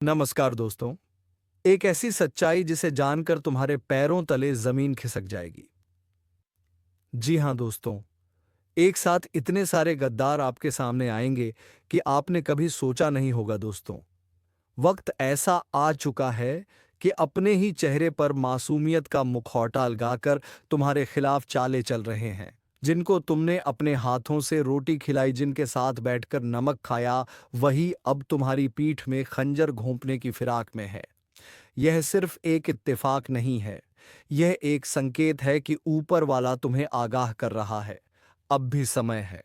नमस्कार दोस्तों। एक ऐसी सच्चाई जिसे जानकर तुम्हारे पैरों तले जमीन खिसक जाएगी। जी हां दोस्तों, एक साथ इतने सारे गद्दार आपके सामने आएंगे कि आपने कभी सोचा नहीं होगा दोस्तों। वक्त ऐसा आ चुका है कि अपने ही चेहरे पर मासूमियत का मुखौटा लगाकर तुम्हारे खिलाफ चाले चल रहे हैं। जिनको तुमने अपने हाथों से रोटी खिलाई, जिनके साथ बैठकर नमक खाया, वही अब तुम्हारी पीठ में खंजर घोंपने की फिराक में है। यह सिर्फ एक इत्तेफाक नहीं है, यह एक संकेत है कि ऊपर वाला तुम्हें आगाह कर रहा है। अब भी समय है,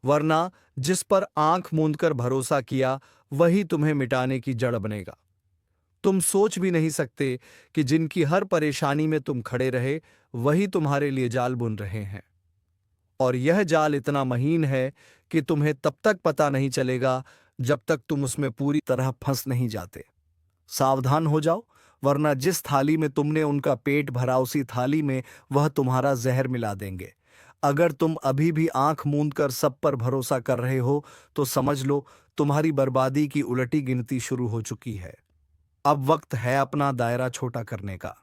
वरना जिस पर आंख मूंदकर भरोसा किया, वही तुम्हें मिटाने की जड़ बनेगा। तुम सोच भी नहीं सकते कि जिनकी हर परेशानी में तुम खड़े रहे, वही तुम्हारे लिए जाल बुन रहे हैं। और यह जाल इतना महीन है कि तुम्हें तब तक पता नहीं चलेगा जब तक तुम उसमें पूरी तरह फंस नहीं जाते। सावधान हो जाओ, वरना जिस थाली में तुमने उनका पेट भरा, उसी थाली में वह तुम्हारा जहर मिला देंगे। अगर तुम अभी भी आंख मूंद कर सब पर भरोसा कर रहे हो, तो समझ लो तुम्हारी बर्बादी की उलटी गिनती शुरू हो चुकी है। अब वक्त है अपना दायरा छोटा करने का,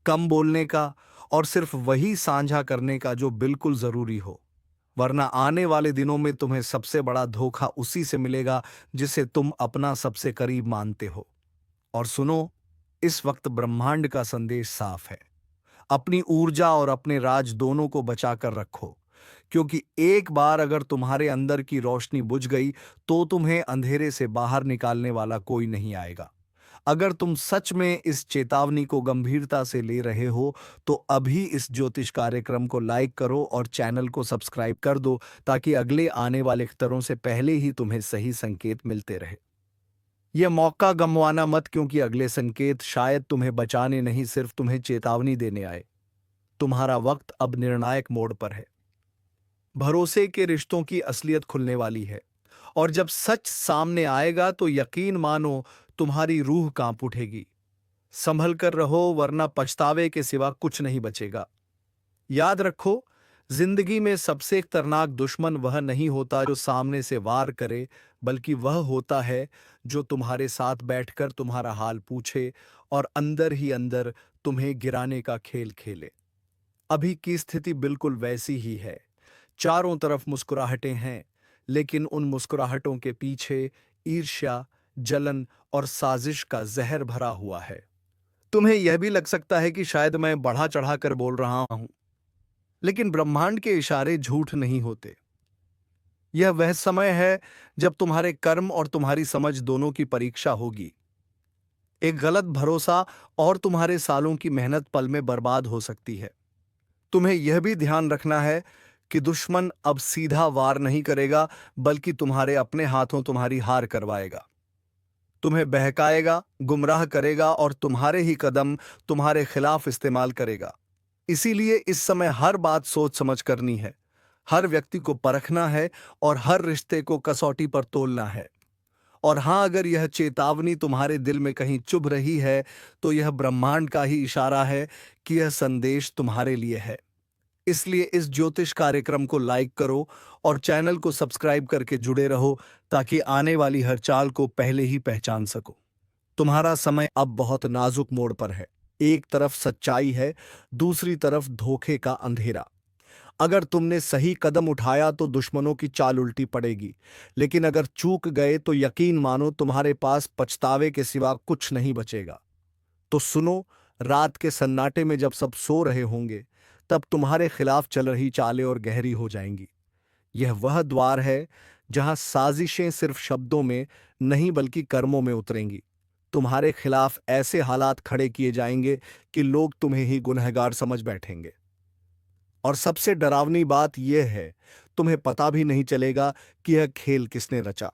कम बोलने का, और सिर्फ वही साझा करने का जो बिल्कुल जरूरी हो। वरना आने वाले दिनों में तुम्हें सबसे बड़ा धोखा उसी से मिलेगा जिसे तुम अपना सबसे करीब मानते हो। और सुनो, इस वक्त ब्रह्मांड का संदेश साफ है। अपनी ऊर्जा और अपने राज दोनों को बचाकर रखो, क्योंकि एक बार अगर तुम्हारे अंदर की रोशनी बुझ गई, तो तुम्हें अंधेरे से बाहर निकालने वाला कोई नहीं आएगा। अगर तुम सच में इस चेतावनी को गंभीरता से ले रहे हो, तो अभी इस ज्योतिष कार्यक्रम को लाइक करो और चैनल को सब्सक्राइब कर दो, ताकि अगले आने वाले खतरों से पहले ही तुम्हें सही संकेत मिलते रहे। यह मौका गंवाना मत, क्योंकि अगले संकेत शायद तुम्हें बचाने नहीं, सिर्फ तुम्हें चेतावनी देने आए। तुम्हारा वक्त अब निर्णायक मोड़ पर है। भरोसे के रिश्तों की असलियत खुलने वाली है, और जब सच सामने आएगा तो यकीन मानो तुम्हारी रूह कांप उठेगी। संभल कर रहो, वरना पछतावे के सिवा कुछ नहीं बचेगा। याद रखो, जिंदगी में सबसे खतरनाक दुश्मन वह नहीं होता जो सामने से वार करे, बल्कि वह होता है जो तुम्हारे साथ बैठकर तुम्हारा हाल पूछे और अंदर ही अंदर तुम्हें गिराने का खेल खेले। अभी की स्थिति बिल्कुल वैसी ही है। चारों तरफ मुस्कुराहटें हैं, लेकिन उन मुस्कुराहटों के पीछे ईर्ष्या, जलन और साजिश का जहर भरा हुआ है। तुम्हें यह भी लग सकता है कि शायद मैं बढ़ा चढ़ा कर बोल रहा हूं, लेकिन ब्रह्मांड के इशारे झूठ नहीं होते। यह वह समय है जब तुम्हारे कर्म और तुम्हारी समझ दोनों की परीक्षा होगी। एक गलत भरोसा और तुम्हारे सालों की मेहनत पल में बर्बाद हो सकती है। तुम्हें यह भी ध्यान रखना है कि दुश्मन अब सीधा वार नहीं करेगा, बल्कि तुम्हारे अपने हाथों तुम्हारी हार करवाएगा। तुम्हें बहकाएगा, गुमराह करेगा और तुम्हारे ही कदम तुम्हारे खिलाफ इस्तेमाल करेगा। इसीलिए इस समय हर बात सोच समझ करनी है, हर व्यक्ति को परखना है और हर रिश्ते को कसौटी पर तोलना है। और हां, अगर यह चेतावनी तुम्हारे दिल में कहीं चुभ रही है, तो यह ब्रह्मांड का ही इशारा है कि यह संदेश तुम्हारे लिए है। इसलिए इस ज्योतिष कार्यक्रम को लाइक करो और चैनल को सब्सक्राइब करके जुड़े रहो, ताकि आने वाली हर चाल को पहले ही पहचान सको। तुम्हारा समय अब बहुत नाजुक मोड़ पर है। एक तरफ सच्चाई है, दूसरी तरफ धोखे का अंधेरा। अगर तुमने सही कदम उठाया तो दुश्मनों की चाल उल्टी पड़ेगी, लेकिन अगर चूक गए तो यकीन मानो तुम्हारे पास पछतावे के सिवा कुछ नहीं बचेगा। तो सुनो, रात के सन्नाटे में जब सब सो रहे होंगे, तब तुम्हारे खिलाफ चल रही चालें और गहरी हो जाएंगी। यह वह द्वार है जहां साजिशें सिर्फ शब्दों में नहीं, बल्कि कर्मों में उतरेंगी। तुम्हारे खिलाफ ऐसे हालात खड़े किए जाएंगे कि लोग तुम्हें ही गुनहगार समझ बैठेंगे। और सबसे डरावनी बात यह है, तुम्हें पता भी नहीं चलेगा कि यह खेल किसने रचा।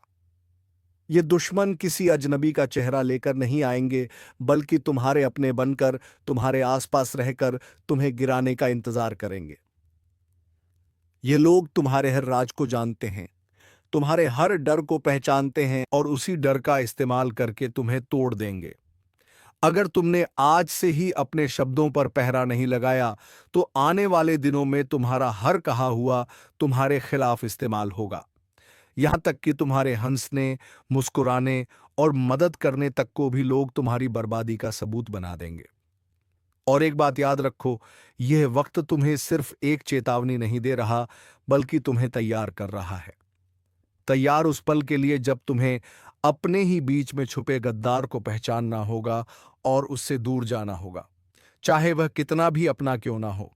ये दुश्मन किसी अजनबी का चेहरा लेकर नहीं आएंगे, बल्कि तुम्हारे अपने बनकर, तुम्हारे आसपास रहकर तुम्हें गिराने का इंतजार करेंगे। ये लोग तुम्हारे हर राज को जानते हैं, तुम्हारे हर डर को पहचानते हैं और उसी डर का इस्तेमाल करके तुम्हें तोड़ देंगे। अगर तुमने आज से ही अपने शब्दों पर पहरा नहीं लगाया, तो आने वाले दिनों में तुम्हारा हर कहा हुआ तुम्हारे खिलाफ इस्तेमाल होगा। यहां तक कि तुम्हारे हंसने, मुस्कुराने और मदद करने तक को भी लोग तुम्हारी बर्बादी का सबूत बना देंगे। और एक बात याद रखो, यह वक्त तुम्हें सिर्फ एक चेतावनी नहीं दे रहा, बल्कि तुम्हें तैयार कर रहा है। तैयार उस पल के लिए जब तुम्हें अपने ही बीच में छुपे गद्दार को पहचानना होगा और उससे दूर जाना होगा, चाहे वह कितना भी अपना क्यों ना हो।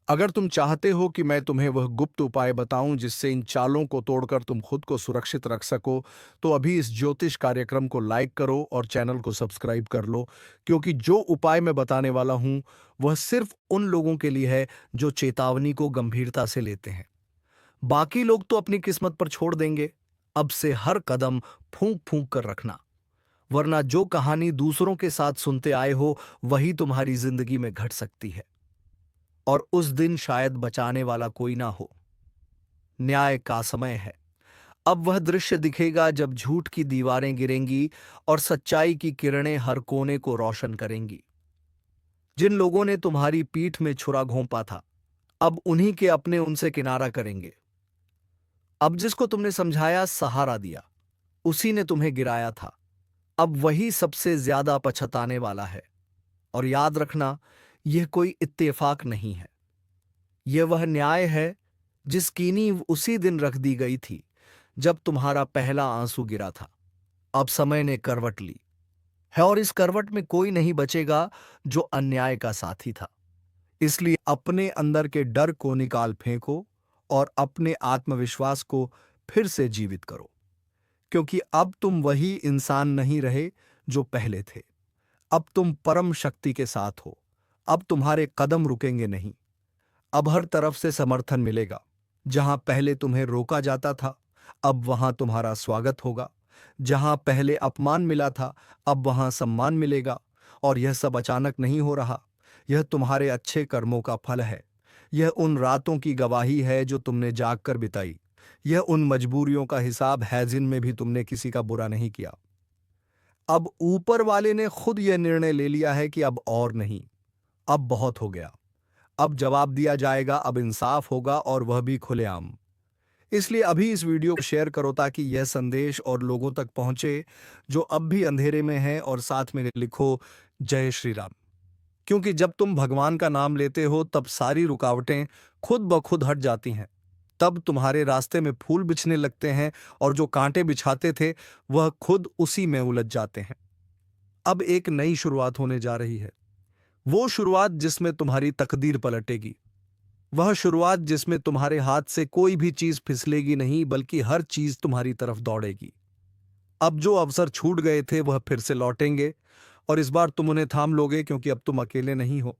अगर तुम चाहते हो कि मैं तुम्हें वह गुप्त उपाय बताऊं जिससे इन चालों को तोड़कर तुम खुद को सुरक्षित रख सको, तो अभी इस ज्योतिष कार्यक्रम को लाइक करो और चैनल को सब्सक्राइब कर लो, क्योंकि जो उपाय मैं बताने वाला हूं वह सिर्फ उन लोगों के लिए है जो चेतावनी को गंभीरता से लेते हैं। बाकी लोग तो अपनी किस्मत पर छोड़ देंगे। अब से हर कदम फूंक फूंक कर रखना, वरना जो कहानी दूसरों के साथ सुनते आए हो वही तुम्हारी जिंदगी में घट सकती है, और उस दिन शायद बचाने वाला कोई ना हो। न्याय का समय है। अब वह दृश्य दिखेगा जब झूठ की दीवारें गिरेंगी और सच्चाई की किरणें हर कोने को रोशन करेंगी। जिन लोगों ने तुम्हारी पीठ में छुरा घोंपा था, अब उन्हीं के अपने उनसे किनारा करेंगे। अब जिसको तुमने समझाया, सहारा दिया, उसी ने तुम्हें गिराया था, अब वही सबसे ज्यादा पछताने वाला है। और याद रखना, यह कोई इत्तेफाक नहीं है, यह वह न्याय है जिसकी नींव उसी दिन रख दी गई थी जब तुम्हारा पहला आंसू गिरा था। अब समय ने करवट ली है, और इस करवट में कोई नहीं बचेगा जो अन्याय का साथी था। इसलिए अपने अंदर के डर को निकाल फेंको और अपने आत्मविश्वास को फिर से जीवित करो, क्योंकि अब तुम वही इंसान नहीं रहे जो पहले थे। अब तुम परम शक्ति के साथ हो। अब तुम्हारे कदम रुकेंगे नहीं। अब हर तरफ से समर्थन मिलेगा। जहां पहले तुम्हें रोका जाता था, अब वहां तुम्हारा स्वागत होगा। जहां पहले अपमान मिला था, अब वहां सम्मान मिलेगा। और यह सब अचानक नहीं हो रहा, यह तुम्हारे अच्छे कर्मों का फल है। यह उन रातों की गवाही है जो तुमने जाग कर बिताई। यह उन मजबूरियों का हिसाब है जिनमें भी तुमने किसी का बुरा नहीं किया। अब ऊपर वाले ने खुद यह निर्णय ले लिया है कि अब और नहीं, अब बहुत हो गया। अब जवाब दिया जाएगा, अब इंसाफ होगा, और वह भी खुलेआम। इसलिए अभी इस वीडियो को शेयर करो ताकि यह संदेश और लोगों तक पहुंचे जो अब भी अंधेरे में हैं, और साथ में लिखो, जय श्री राम। क्योंकि जब तुम भगवान का नाम लेते हो तब सारी रुकावटें खुद ब खुद हट जाती हैं। तब तुम्हारे रास्ते में फूल बिछने लगते हैं, और जो कांटे बिछाते थे वह खुद उसी में उलझ जाते हैं। अब एक नई शुरुआत होने जा रही है, वो शुरुआत जिसमें तुम्हारी तकदीर पलटेगी। वह शुरुआत जिसमें तुम्हारे हाथ से कोई भी चीज फिसलेगी नहीं, बल्कि हर चीज तुम्हारी तरफ दौड़ेगी। अब जो अवसर छूट गए थे वह फिर से लौटेंगे, और इस बार तुम उन्हें थाम लोगे, क्योंकि अब तुम अकेले नहीं हो।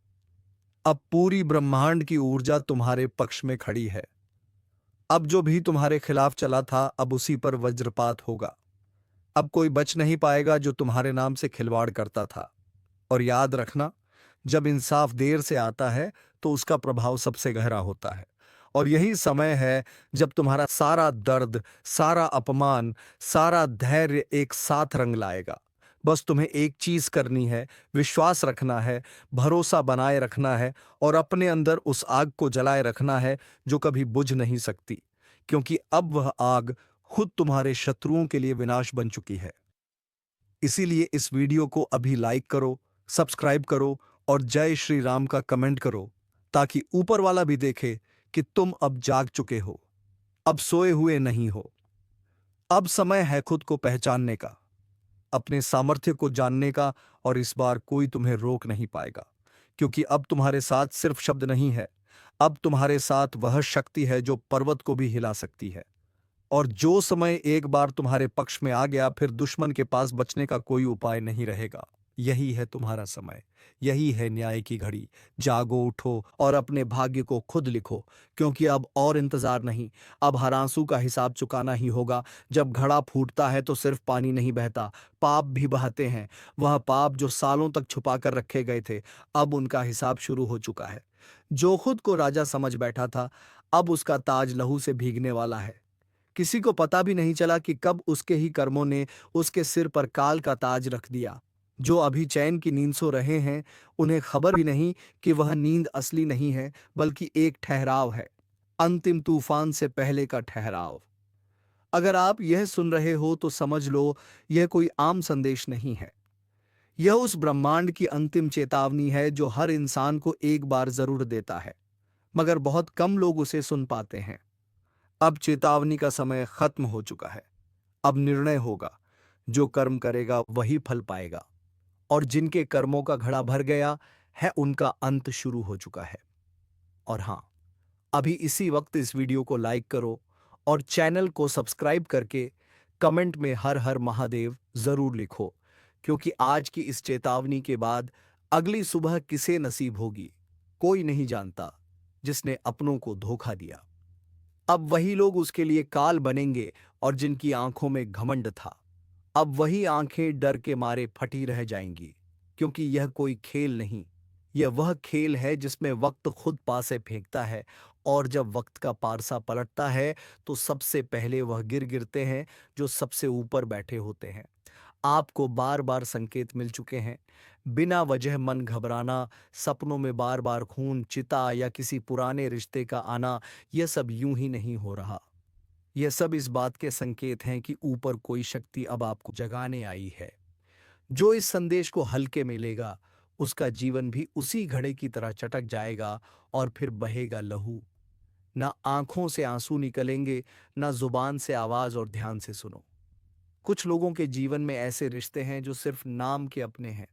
अब पूरी ब्रह्मांड की ऊर्जा तुम्हारे पक्ष में खड़ी है। अब जो भी तुम्हारे खिलाफ चला था, अब उसी पर वज्रपात होगा। अब कोई बच नहीं पाएगा जो तुम्हारे नाम से खिलवाड़ करता था। और याद रखना, जब इंसाफ देर से आता है तो उसका प्रभाव सबसे गहरा होता है। और यही समय है जब तुम्हारा सारा दर्द, सारा अपमान, सारा धैर्य एक साथ रंग लाएगा। बस तुम्हें एक चीज करनी है, विश्वास रखना है, भरोसा बनाए रखना है, और अपने अंदर उस आग को जलाए रखना है जो कभी बुझ नहीं सकती, क्योंकि अब वह आग खुद तुम्हारे शत्रुओं के लिए विनाश बन चुकी है। इसीलिए इस वीडियो को अभी लाइक करो, सब्सक्राइब करो और जय श्री राम का कमेंट करो, ताकि ऊपर वाला भी देखे कि तुम अब जाग चुके हो, अब सोए हुए नहीं हो। अब समय है खुद को पहचानने का, अपने सामर्थ्य को जानने का, और इस बार कोई तुम्हें रोक नहीं पाएगा, क्योंकि अब तुम्हारे साथ सिर्फ शब्द नहीं है, अब तुम्हारे साथ वह शक्ति है जो पर्वत को भी हिला सकती है। और जो समय एक बार तुम्हारे पक्ष में आ गया, फिर दुश्मन के पास बचने का कोई उपाय नहीं रहेगा। यही है तुम्हारा समय, यही है न्याय की घड़ी। जागो, उठो और अपने भाग्य को खुद लिखो, क्योंकि अब और इंतजार नहीं। अब हर आंसू का हिसाब चुकाना ही होगा। जब घड़ा फूटता है तो सिर्फ पानी नहीं बहता, पाप भी बहते हैं। वह पाप जो सालों तक छुपा कर रखे गए थे, अब उनका हिसाब शुरू हो चुका है। जो खुद को राजा समझ बैठा था, अब उसका ताज लहू से भीगने वाला है। किसी को पता भी नहीं चला कि कब उसके ही कर्मों ने उसके सिर पर काल का ताज रख दिया। जो अभी चैन की नींद सो रहे हैं, उन्हें खबर भी नहीं कि वह नींद असली नहीं है, बल्कि एक ठहराव है, अंतिम तूफान से पहले का ठहराव। अगर आप यह सुन रहे हो तो समझ लो यह कोई आम संदेश नहीं है। यह उस ब्रह्मांड की अंतिम चेतावनी है जो हर इंसान को एक बार जरूर देता है, मगर बहुत कम लोग उसे सुन पाते हैं। अब चेतावनी का समय खत्म हो चुका है। अब निर्णय होगा। जो कर्म करेगा वही फल पाएगा, और जिनके कर्मों का घड़ा भर गया है उनका अंत शुरू हो चुका है। और हाँ, अभी इसी वक्त इस वीडियो को लाइक करो और चैनल को सब्सक्राइब करके कमेंट में हर हर महादेव जरूर लिखो, क्योंकि आज की इस चेतावनी के बाद अगली सुबह किसे नसीब होगी कोई नहीं जानता, जिसने अपनों को धोखा दिया। अब वही लोग उसके लिए काल बनेंगे, और जिनकी आंखों में घमंड था, अब वही आंखें डर के मारे फटी रह जाएंगी, क्योंकि यह कोई खेल नहीं, यह वह खेल है जिसमें वक्त खुद पासे फेंकता है, और जब वक्त का पारसा पलटता है तो सबसे पहले वह गिरते हैं जो सबसे ऊपर बैठे होते हैं। आपको बार बार संकेत मिल चुके हैं। बिना वजह मन घबराना, सपनों में बार बार खून, चिता या किसी पुराने रिश्ते का आना, यह सब यूं ही नहीं हो रहा। यह सब इस बात के संकेत हैं कि ऊपर कोई शक्ति अब आपको जगाने आई है। जो इस संदेश को हल्के में लेगा, उसका जीवन भी उसी घड़े की तरह चटक जाएगा, और फिर बहेगा लहू। ना आंखों से आंसू निकलेंगे, ना जुबान से आवाज। और ध्यान से सुनो, कुछ लोगों के जीवन में ऐसे रिश्ते हैं जो सिर्फ नाम के अपने हैं,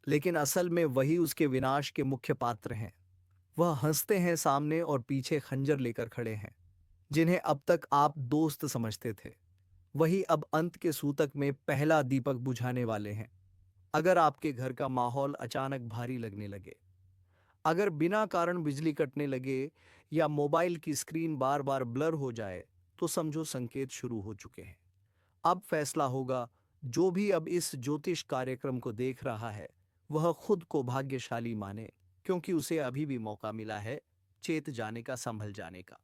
लेकिन असल में वही उसके विनाश के मुख्य पात्र हैं। वह हंसते हैं सामने और पीछे खंजर लेकर खड़े हैं। जिन्हें अब तक आप दोस्त समझते थे, वही अब अंत के सूतक में पहला दीपक बुझाने वाले हैं। अगर आपके घर का माहौल अचानक भारी लगने लगे, अगर बिना कारण बिजली कटने लगे, या मोबाइल की स्क्रीन बार बार ब्लर हो जाए, तो समझो संकेत शुरू हो चुके हैं। अब फैसला होगा। जो भी अब इस ज्योतिष कार्यक्रम को देख रहा है, वह खुद को भाग्यशाली माने, क्योंकि उसे अभी भी मौका मिला है चेत जाने का, संभल जाने का।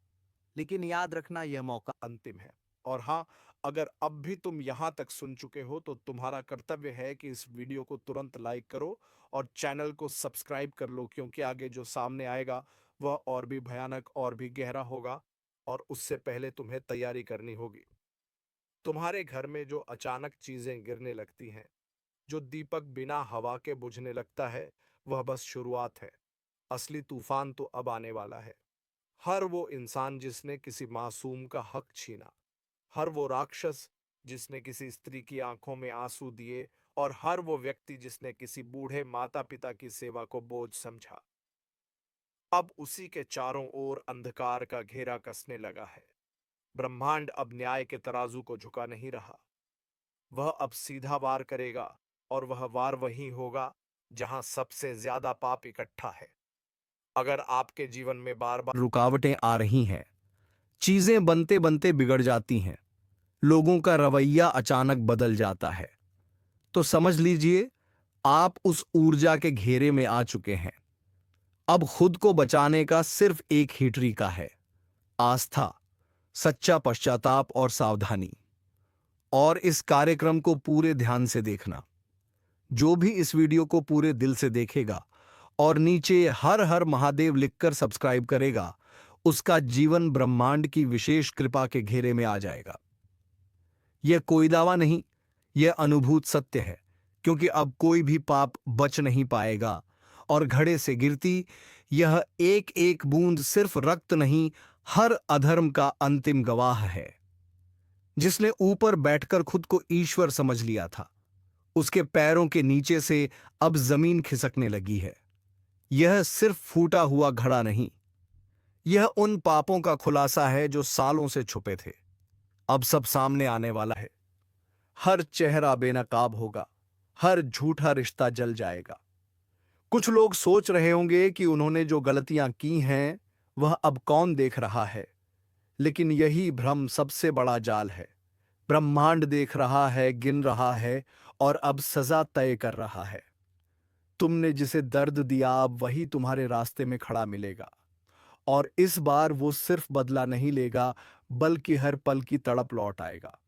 लेकिन याद रखना, यह मौका अंतिम है। और हाँ, अगर अब भी तुम यहाँ तक सुन चुके हो तो तुम्हारा कर्तव्य है कि इस वीडियो को तुरंत लाइक करो और चैनल को सब्सक्राइब कर लो, क्योंकि आगे जो सामने आएगा वह और भी भयानक और भी गहरा होगा, और उससे पहले तुम्हें तैयारी करनी होगी। तुम्हारे घर में जो अचानक चीजें गिरने लगती हैं, जो दीपक बिना हवा के बुझने लगता है, वह बस शुरुआत है। असली तूफान तो अब आने वाला है। हर वो इंसान जिसने किसी मासूम का हक छीना, हर वो राक्षस जिसने किसी स्त्री की आंखों में आंसू दिए, और हर वो व्यक्ति जिसने किसी बूढ़े माता पिता की सेवा को बोझ समझा, अब उसी के चारों ओर अंधकार का घेरा कसने लगा है। ब्रह्मांड अब न्याय के तराजू को झुका नहीं रहा। वह अब सीधा वार करेगा, और वह वार वही होगा जहां सबसे ज्यादा पाप इकट्ठा है। अगर आपके जीवन में बार बार रुकावटें आ रही हैं, चीजें बनते बनते बिगड़ जाती हैं, लोगों का रवैया अचानक बदल जाता है, तो समझ लीजिए आप उस ऊर्जा के घेरे में आ चुके हैं। अब खुद को बचाने का सिर्फ एक ही तरीका है: आस्था, सच्चा पश्चाताप और सावधानी। और इस कार्यक्रम को पूरे ध्यान से देखना। जो भी इस वीडियो को पूरे दिल से देखेगा और नीचे हर हर महादेव लिखकर सब्सक्राइब करेगा, उसका जीवन ब्रह्मांड की विशेष कृपा के घेरे में आ जाएगा। यह कोई दावा नहीं, यह अनुभूत सत्य है, क्योंकि अब कोई भी पाप बच नहीं पाएगा, और घड़े से गिरती यह एक एक बूंद सिर्फ रक्त नहीं, हर अधर्म का अंतिम गवाह है। जिसने ऊपर बैठकर खुद को ईश्वर समझ लिया था, उसके पैरों के नीचे से अब जमीन खिसकने लगी है। यह सिर्फ फूटा हुआ घड़ा नहीं, यह उन पापों का खुलासा है जो सालों से छुपे थे। अब सब सामने आने वाला है। हर चेहरा बेनकाब होगा, हर झूठा रिश्ता जल जाएगा। कुछ लोग सोच रहे होंगे कि उन्होंने जो गलतियां की हैं वह अब कौन देख रहा है, लेकिन यही भ्रम सबसे बड़ा जाल है। ब्रह्मांड देख रहा है, गिन रहा है, और अब सजा तय कर रहा है। तुमने जिसे दर्द दिया, अब वही तुम्हारे रास्ते में खड़ा मिलेगा, और इस बार वो सिर्फ बदला नहीं लेगा, बल्कि हर पल की तड़प लौट आएगा।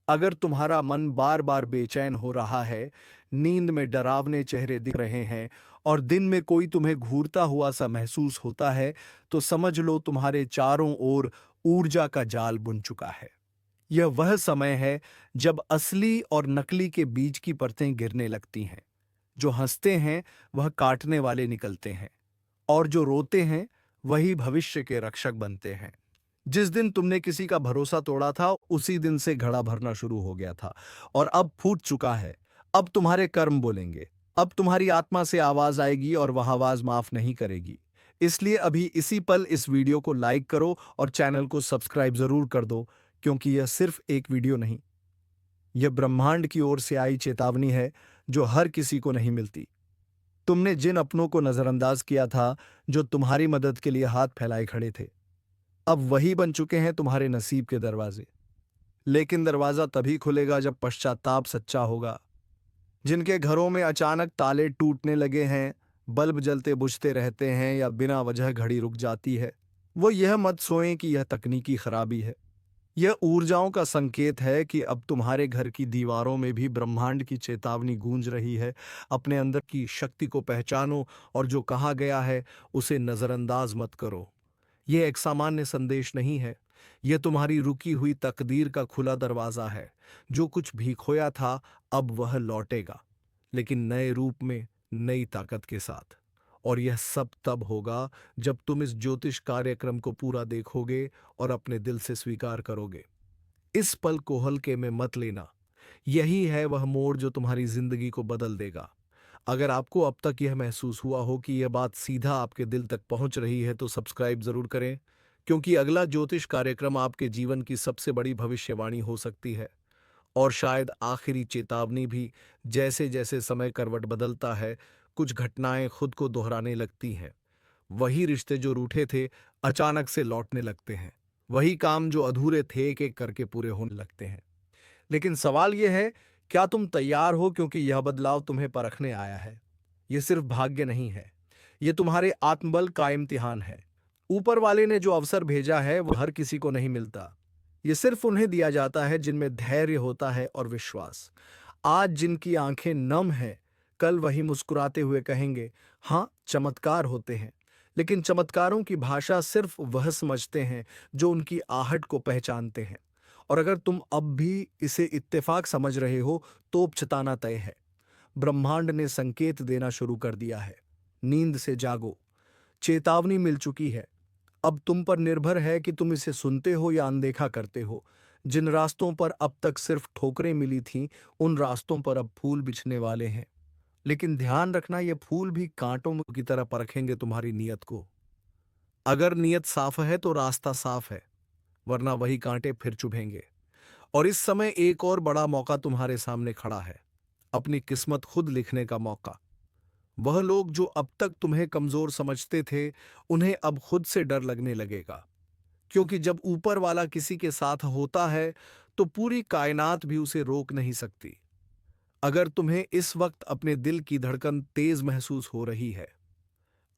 अगर तुम्हारा मन बार बार बेचैन हो रहा है, नींद में डरावने चेहरे दिख रहे हैं, और दिन में कोई तुम्हें घूरता हुआ सा महसूस होता है, तो समझ लो तुम्हारे चारों ओर ऊर्जा का जाल बुन चुका है। यह वह समय है जब असली और नकली के बीच की परतें गिरने लगती हैं। जो हंसते हैं वह काटने वाले निकलते हैं, और जो रोते हैं वही भविष्य के रक्षक बनते हैं। जिस दिन तुमने किसी का भरोसा तोड़ा था, उसी दिन से घड़ा भरना शुरू हो गया था, और अब फूट चुका है। अब तुम्हारे कर्म बोलेंगे। अब तुम्हारी आत्मा से आवाज आएगी, और वह आवाज माफ नहीं करेगी। इसलिए अभी इसी पल इस वीडियो को लाइक करो और चैनल को सब्सक्राइब जरूर कर दो, क्योंकि यह सिर्फ एक वीडियो नहीं, यह ब्रह्मांड की ओर से आई चेतावनी है जो हर किसी को नहीं मिलती। तुमने जिन अपनों को नजरअंदाज किया था, जो तुम्हारी मदद के लिए हाथ फैलाए खड़े थे, अब वही बन चुके हैं तुम्हारे नसीब के दरवाजे। लेकिन दरवाजा तभी खुलेगा जब पश्चाताप सच्चा होगा। जिनके घरों में अचानक ताले टूटने लगे हैं, बल्ब जलते बुझते रहते हैं, या बिना वजह घड़ी रुक जाती है, वो यह मत सोएं कि यह तकनीकी खराबी है। यह ऊर्जाओं का संकेत है कि अब तुम्हारे घर की दीवारों में भी ब्रह्मांड की चेतावनी गूंज रही है। अपने अंदर की शक्ति को पहचानो, और जो कहा गया है उसे नजरअंदाज मत करो। यह एक सामान्य संदेश नहीं है, यह तुम्हारी रुकी हुई तकदीर का खुला दरवाजा है। जो कुछ भी खोया था अब वह लौटेगा, लेकिन नए रूप में, नई ताकत के साथ। और यह सब तब होगा जब तुम इस ज्योतिष कार्यक्रम को पूरा देखोगे और अपने दिल से स्वीकार करोगे। इस पल को हल्के में मत लेना। यही है वह मोड़ जो तुम्हारी जिंदगी को बदल देगा। अगर आपको अब तक यह महसूस हुआ हो कि यह बात सीधा आपके दिल तक पहुंच रही है, तो सब्सक्राइब जरूर करें, क्योंकि अगला ज्योतिष कार्यक्रम आपके जीवन की सबसे बड़ी भविष्यवाणी हो सकती है, और शायद आखिरी चेतावनी भी। जैसे जैसे समय करवट बदलता है, कुछ घटनाएं खुद को दोहराने लगती हैं। वही रिश्ते जो रूठे थे अचानक से लौटने लगते हैं। वही काम जो अधूरे थे एक एक करके पूरे होने लगते हैं। लेकिन सवाल यह है, क्या तुम तैयार हो? क्योंकि यह बदलाव तुम्हें परखने आया है। यह सिर्फ भाग्य नहीं है, यह तुम्हारे आत्मबल का इम्तिहान है। ऊपर वाले ने जो अवसर भेजा है वह हर किसी को नहीं मिलता। यह सिर्फ उन्हें दिया जाता है जिनमें धैर्य होता है और विश्वास। आज जिनकी आंखें नम हैं, कल वही मुस्कुराते हुए कहेंगे, हाँ, चमत्कार होते हैं। लेकिन चमत्कारों की भाषा सिर्फ वह समझते हैं जो उनकी आहट को पहचानते हैं। और अगर तुम अब भी इसे इत्तेफाक समझ रहे हो, तो उपचताना तय है। ब्रह्मांड ने संकेत देना शुरू कर दिया है। नींद से जागो, चेतावनी मिल चुकी है। अब तुम पर निर्भर है कि तुम इसे सुनते हो या अनदेखा करते हो। जिन रास्तों पर अब तक सिर्फ ठोकरें मिली थीं, उन रास्तों पर अब फूल बिछने वाले हैं। लेकिन ध्यान रखना, ये फूल भी कांटों की तरह परखेंगे तुम्हारी नीयत को। अगर नीयत साफ है तो रास्ता साफ है, वरना वही कांटे फिर चुभेंगे। और इस समय एक और बड़ा मौका तुम्हारे सामने खड़ा है, अपनी किस्मत खुद लिखने का मौका। वह लोग जो अब तक तुम्हें कमजोर समझते थे, उन्हें अब खुद से डर लगने लगेगा। क्योंकि जब ऊपर वाला किसी के साथ होता है, तो पूरी कायनात भी उसे रोक नहीं सकती। अगर तुम्हें इस वक्त अपने दिल की धड़कन तेज महसूस हो रही है,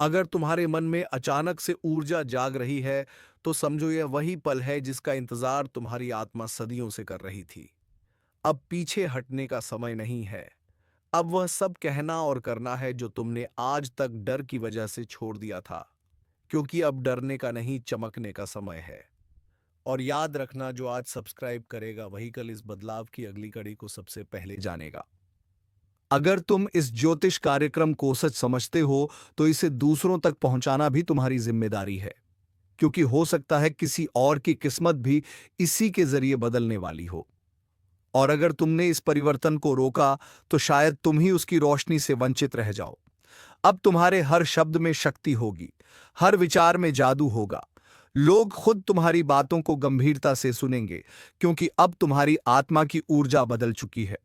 अगर तुम्हारे मन में अचानक से ऊर्जा जाग रही है, तो समझो यह वही पल है जिसका इंतजार तुम्हारी आत्मा सदियों से कर रही थी। अब पीछे हटने का समय नहीं है। अब वह सब कहना और करना है जो तुमने आज तक डर की वजह से छोड़ दिया था। क्योंकि अब डरने का नहीं, चमकने का समय है। और याद रखना, जो आज सब्सक्राइब करेगा वही कल इस बदलाव की अगली कड़ी को सबसे पहले जानेगा। अगर तुम इस ज्योतिष कार्यक्रम को सच समझते हो, तो इसे दूसरों तक पहुंचाना भी तुम्हारी जिम्मेदारी है। क्योंकि हो सकता है किसी और की किस्मत भी इसी के जरिए बदलने वाली हो। और अगर तुमने इस परिवर्तन को रोका, तो शायद तुम ही उसकी रोशनी से वंचित रह जाओ। अब तुम्हारे हर शब्द में शक्ति होगी, हर विचार में जादू होगा। लोग खुद तुम्हारी बातों को गंभीरता से सुनेंगे, क्योंकि अब तुम्हारी आत्मा की ऊर्जा बदल चुकी है।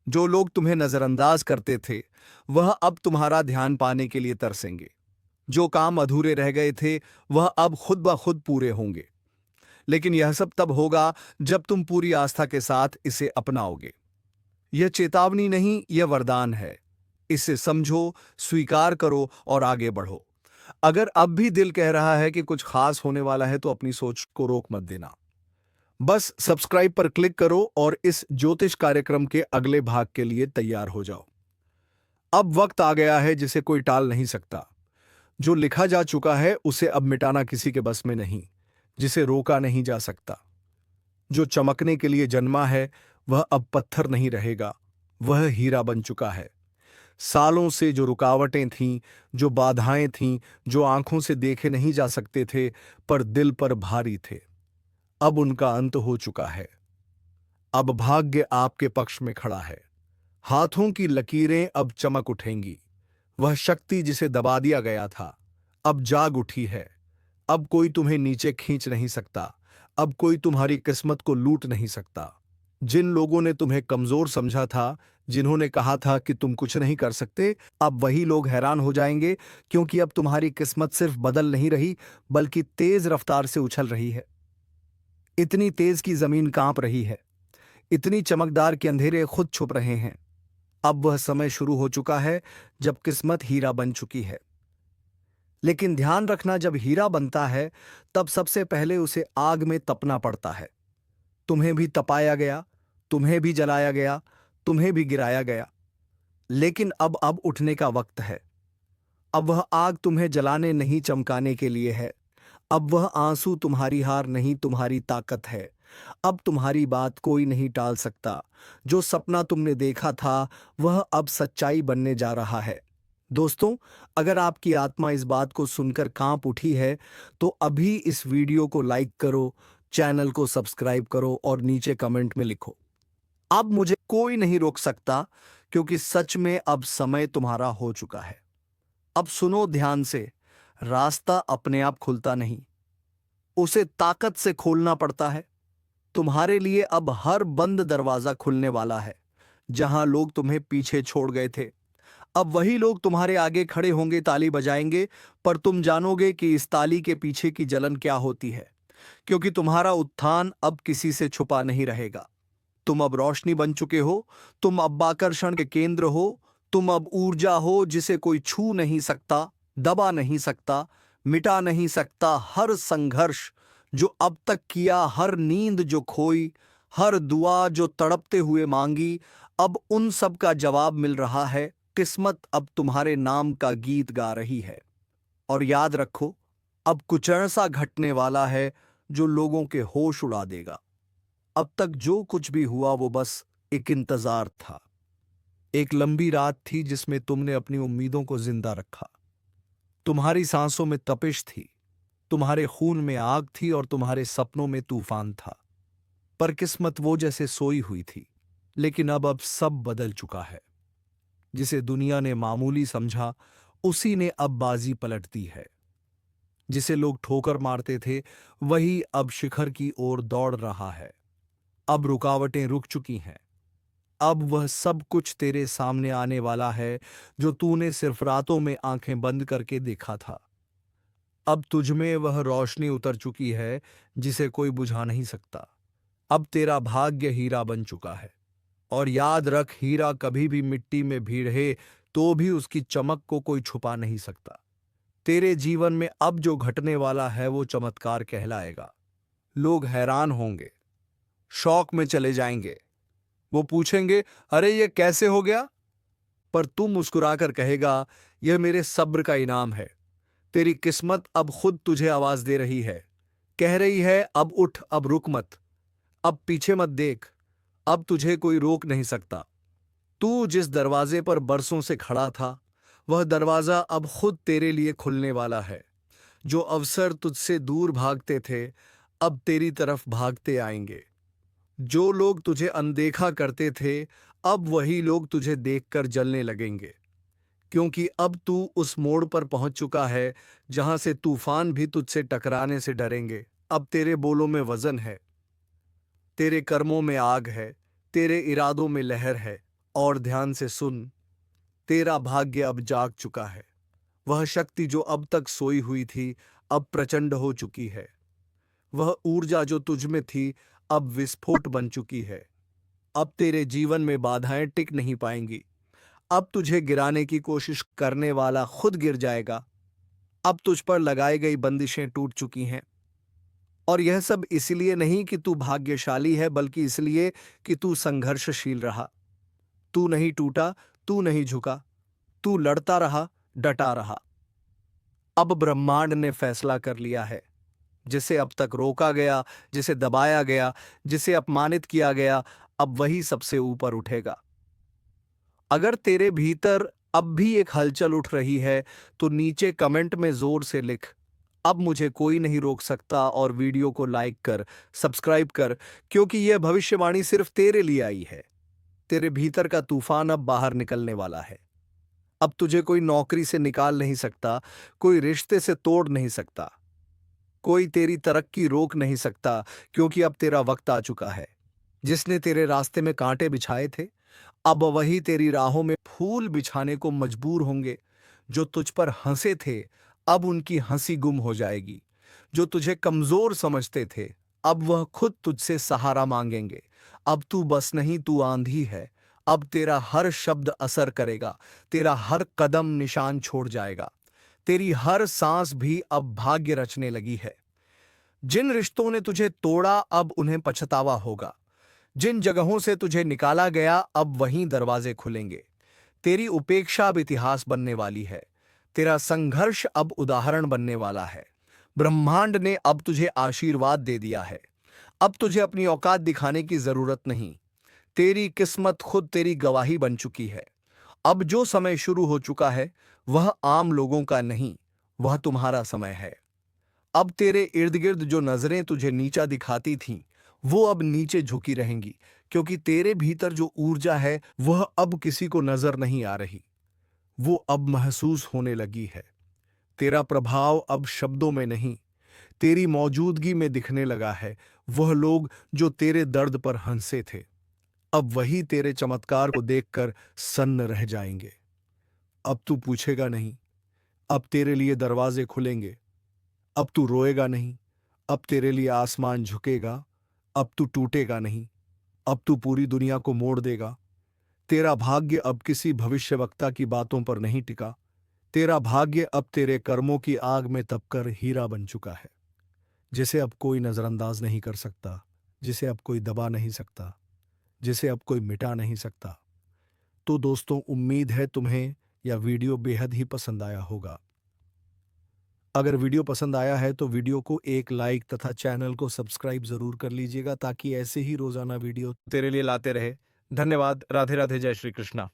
जो लोग तुम्हें नजरअंदाज करते थे, वह अब तुम्हारा ध्यान पाने के लिए तरसेंगे। जो काम अधूरे रह गए थे, वह अब खुद ब खुद पूरे होंगे। लेकिन यह सब तब होगा जब तुम पूरी आस्था के साथ इसे अपनाओगे। यह चेतावनी नहीं, यह वरदान है। इसे समझो, स्वीकार करो और आगे बढ़ो। अगर अब भी दिल कह रहा है कि कुछ खास होने वाला है, तो अपनी सोच को रोक मत देना। बस सब्सक्राइब पर क्लिक करो और इस ज्योतिष कार्यक्रम के अगले भाग के लिए तैयार हो जाओ। अब वक्त आ गया है जिसे कोई टाल नहीं सकता। जो लिखा जा चुका है उसे अब मिटाना किसी के बस में नहीं, जिसे रोका नहीं जा सकता। जो चमकने के लिए जन्मा है वह अब पत्थर नहीं रहेगा, वह हीरा बन चुका है। सालों से जो रुकावटें थीं, जो बाधाएं थीं, जो आंखों से देखे नहीं जा सकते थे पर दिल पर भारी थे, अब उनका अंत हो चुका है। अब भाग्य आपके पक्ष में खड़ा है। हाथों की लकीरें अब चमक उठेंगी। वह शक्ति जिसे दबा दिया गया था अब जाग उठी है। अब कोई तुम्हें नीचे खींच नहीं सकता, अब कोई तुम्हारी किस्मत को लूट नहीं सकता। जिन लोगों ने तुम्हें कमजोर समझा था, जिन्होंने कहा था कि तुम कुछ नहीं कर सकते, अब वही लोग हैरान हो जाएंगे, क्योंकि अब तुम्हारी किस्मत सिर्फ बदल नहीं रही बल्कि तेज रफ्तार से उछल रही है। इतनी तेज की जमीन कांप रही है, इतनी चमकदार कि अंधेरे खुद छुप रहे हैं। अब वह समय शुरू हो चुका है जब किस्मत हीरा बन चुकी है। लेकिन ध्यान रखना, जब हीरा बनता है तब सबसे पहले उसे आग में तपना पड़ता है। तुम्हें भी तपाया गया, तुम्हें भी जलाया गया, तुम्हें भी गिराया गया। लेकिन अब उठने का वक्त है। अब वह आग तुम्हें जलाने नहीं, चमकाने के लिए है। अब वह आंसू तुम्हारी हार नहीं, तुम्हारी ताकत है। अब तुम्हारी बात कोई नहीं टाल सकता। जो सपना तुमने देखा था वह अब सच्चाई बनने जा रहा है। दोस्तों, अगर आपकी आत्मा इस बात को सुनकर कांप उठी है तो अभी इस वीडियो को लाइक करो, चैनल को सब्सक्राइब करो और नीचे कमेंट में लिखो, अब मुझे कोई नहीं रोक सकता, क्योंकि सच में अब समय तुम्हारा हो चुका है। अब सुनो ध्यान से, रास्ता अपने आप खुलता नहीं, उसे ताकत से खोलना पड़ता है। तुम्हारे लिए अब हर बंद दरवाजा खुलने वाला है। जहां लोग तुम्हें पीछे छोड़ गए थे, अब वही लोग तुम्हारे आगे खड़े होंगे, ताली बजाएंगे, पर तुम जानोगे कि इस ताली के पीछे की जलन क्या होती है, क्योंकि तुम्हारा उत्थान अब किसी से छुपा नहीं रहेगा। तुम अब रोशनी बन चुके हो, तुम अब आकर्षण के केंद्र हो, तुम अब ऊर्जा हो जिसे कोई छू नहीं सकता, दबा नहीं सकता, मिटा नहीं सकता। हर संघर्ष जो अब तक किया, हर नींद जो खोई, हर दुआ जो तड़पते हुए मांगी, अब उन सब का जवाब मिल रहा है। किस्मत अब तुम्हारे नाम का गीत गा रही है। और याद रखो, अब कुछ ऐसा घटने वाला है जो लोगों के होश उड़ा देगा। अब तक जो कुछ भी हुआ वो बस एक इंतजार था। एक लंबी रात थी जिसमें तुमने अपनी उम्मीदों को जिंदा रखा। तुम्हारी सांसों में तपिश थी, तुम्हारे खून में आग थी और तुम्हारे सपनों में तूफान था। पर किस्मत वो जैसे सोई हुई थी। लेकिन अब सब बदल चुका है। जिसे दुनिया ने मामूली समझा, उसी ने अब बाजी पलट दी है। जिसे लोग ठोकर मारते थे, वही अब शिखर की ओर दौड़ रहा है। अब रुकावटें रुक चुकी हैं। अब वह सब कुछ तेरे सामने आने वाला है जो तूने सिर्फ रातों में आंखें बंद करके देखा था। अब तुझमें वह रोशनी उतर चुकी है जिसे कोई बुझा नहीं सकता। अब तेरा भाग्य हीरा बन चुका है। और याद रख, हीरा कभी भी मिट्टी में भी रहे तो भी उसकी चमक को कोई छुपा नहीं सकता। तेरे जीवन में अब जो घटने वाला है वो चमत्कार कहलाएगा। लोग हैरान होंगे, शौक में चले जाएंगे। वो पूछेंगे, अरे ये कैसे हो गया? पर तू मुस्कुराकर कहेगा, यह मेरे सब्र का इनाम है। तेरी किस्मत अब खुद तुझे आवाज दे रही है, कह रही है, अब उठ, अब रुक मत, अब पीछे मत देख, अब तुझे कोई रोक नहीं सकता। तू जिस दरवाजे पर बरसों से खड़ा था, वह दरवाजा अब खुद तेरे लिए खुलने वाला है। जो अवसर तुझसे दूर भागते थे, अब तेरी तरफ भागते आएंगे। जो लोग तुझे अनदेखा करते थे, अब वही लोग तुझे देखकर जलने लगेंगे, क्योंकि अब तू उस मोड़ पर पहुंच चुका है जहां से तूफान भी तुझसे टकराने से डरेंगे। अब तेरे बोलों में वजन है, तेरे कर्मों में आग है, तेरे इरादों में लहर है। और ध्यान से सुन, तेरा भाग्य अब जाग चुका है। वह शक्ति जो अब तक सोई हुई थी अब प्रचंड हो चुकी है। वह ऊर्जा जो तुझ में थी अब विस्फोट बन चुकी है। अब तेरे जीवन में बाधाएं टिक नहीं पाएंगी। अब तुझे गिराने की कोशिश करने वाला खुद गिर जाएगा। अब तुझ पर लगाई गई बंदिशें टूट चुकी हैं। और यह सब इसलिए नहीं कि तू भाग्यशाली है, बल्कि इसलिए कि तू संघर्षशील रहा। तू नहीं टूटा, तू नहीं झुका, तू लड़ता रहा, डटा रहा। अब ब्रह्मांड ने फैसला कर लिया है। जिसे अब तक रोका गया, जिसे दबाया गया, जिसे अपमानित किया गया, अब वही सबसे ऊपर उठेगा। अगर तेरे भीतर अब भी एक हलचल उठ रही है, तो नीचे कमेंट में जोर से लिख, अब मुझे कोई नहीं रोक सकता, और वीडियो को लाइक कर, सब्सक्राइब कर, क्योंकि यह भविष्यवाणी सिर्फ तेरे लिए आई है। तेरे भीतर का तूफान अब बाहर निकलने वाला है। अब तुझे कोई नौकरी से निकाल नहीं सकता, कोई रिश्ते से तोड़ नहीं सकता, कोई तेरी तरक्की रोक नहीं सकता, क्योंकि अब तेरा वक्त आ चुका है। जिसने तेरे रास्ते में कांटे बिछाए थे, अब वही तेरी राहों में फूल बिछाने को मजबूर होंगे। जो तुझ पर हंसे थे, अब उनकी हंसी गुम हो जाएगी। जो तुझे कमजोर समझते थे, अब वह खुद तुझसे सहारा मांगेंगे। अब तू बस नहीं, तू आंधी है। अब तेरा हर शब्द असर करेगा, तेरा हर कदम निशान छोड़ जाएगा, तेरी हर सांस भी अब भाग्य रचने लगी है। जिन रिश्तों ने तुझे तोड़ा, अब उन्हें पछतावा होगा। जिन जगहों से तुझे निकाला गया, अब वहीं दरवाजे खुलेंगे। तेरी उपेक्षा अब इतिहास बनने वाली है। तेरा संघर्ष अब उदाहरण बनने वाला है। ब्रह्मांड ने अब तुझे आशीर्वाद दे दिया है। अब तुझे अपनी औकात दिखाने की जरूरत नहीं। तेरी किस्मत खुद तेरी गवाही बन चुकी है। अब जो समय शुरू हो चुका है, वह आम लोगों का नहीं, वह तुम्हारा समय है। अब तेरे इर्द गिर्द जो नजरें तुझे नीचा दिखाती थीं, वो अब नीचे झुकी रहेंगी, क्योंकि तेरे भीतर जो ऊर्जा है, वह अब किसी को नजर नहीं आ रही, वो अब महसूस होने लगी है। तेरा प्रभाव अब शब्दों में नहीं, तेरी मौजूदगी में दिखने लगा है। वह लोग जो तेरे दर्द पर हंसे थे, अब वही तेरे चमत्कार को देखकर सन्न रह जाएंगे। अब तू पूछेगा नहीं, अब तेरे लिए दरवाजे खुलेंगे। अब तू रोएगा नहीं, अब तेरे लिए आसमान झुकेगा। अब तू टूटेगा नहीं, अब तू पूरी दुनिया को मोड़ देगा। तेरा भाग्य अब किसी भविष्यवक्ता की बातों पर नहीं टिका। तेरा भाग्य अब तेरे कर्मों की आग में तपकर हीरा बन चुका है, जिसे अब कोई नजरअंदाज नहीं कर सकता, जिसे अब कोई दबा नहीं सकता, जिसे अब कोई मिटा नहीं सकता। तो दोस्तों, उम्मीद है तुम्हें यह वीडियो बेहद ही पसंद आया होगा। अगर वीडियो पसंद आया है तो वीडियो को एक लाइक तथा चैनल को सब्सक्राइब जरूर कर लीजिएगा, ताकि ऐसे ही रोजाना वीडियो तेरे लिए लाते रहे। धन्यवाद। राधे राधे। जय श्री कृष्णा।